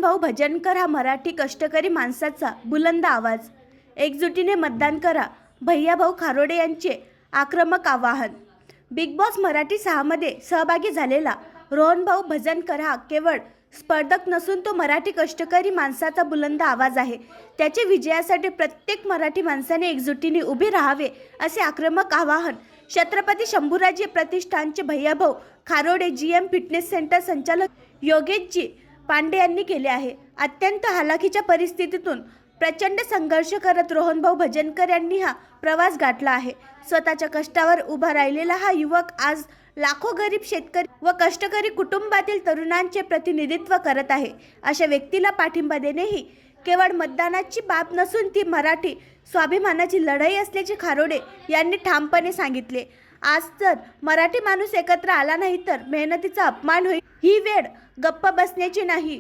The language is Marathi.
रोहनभाऊ भजनकर हा मराठी कष्टकरी माणसाचा बुलंद आवाज. एकजुटीने मतदान करा, भैयाभाऊ खारोडे यांचे आक्रमक आवाहन. बिग बॉस मराठी 6 मध्ये सहभागी झालेला रोहनभाऊ भजनकर हा केवळ स्पर्धक नसून तो मराठी कष्टकरी माणसाचा बुलंद आवाज आहे. त्याच्या विजयासाठी प्रत्येक मराठी माणसाने एकजुटीने उभे राहावे असे आक्रमक आवाहन छत्रपती शंभूराजे प्रतिष्ठानचे भैयाभाऊ खारोडे GM फिटनेस सेंटर संचालक योगेशजी पांडे यांनी केले आहे. अत्यंत हालाखीच्या परिस्थितीतून प्रचंड संघर्ष करत रोहनभाऊ भजनकर यांनी हा प्रवास गाठला आहे. स्वतःच्या कष्टावर उभा राहिलेला हा युवक आज लाखो गरीब शेतकरी व कष्टकरी कुटुंबातील तरुणांचे प्रतिनिधित्व करत आहे. अशा व्यक्तीला पाठिंबा देणे ही केवळ मतदानाची बाब नसून ती मराठी स्वाभिमानाची लढाई असल्याचे खारोडे यांनी ठामपणे सांगितले. आज जर मराठी माणूस एकत्र आला नाही तर मेहनतीचा अपमान होईल. ही वेळ गप्प बसण्याची नाही.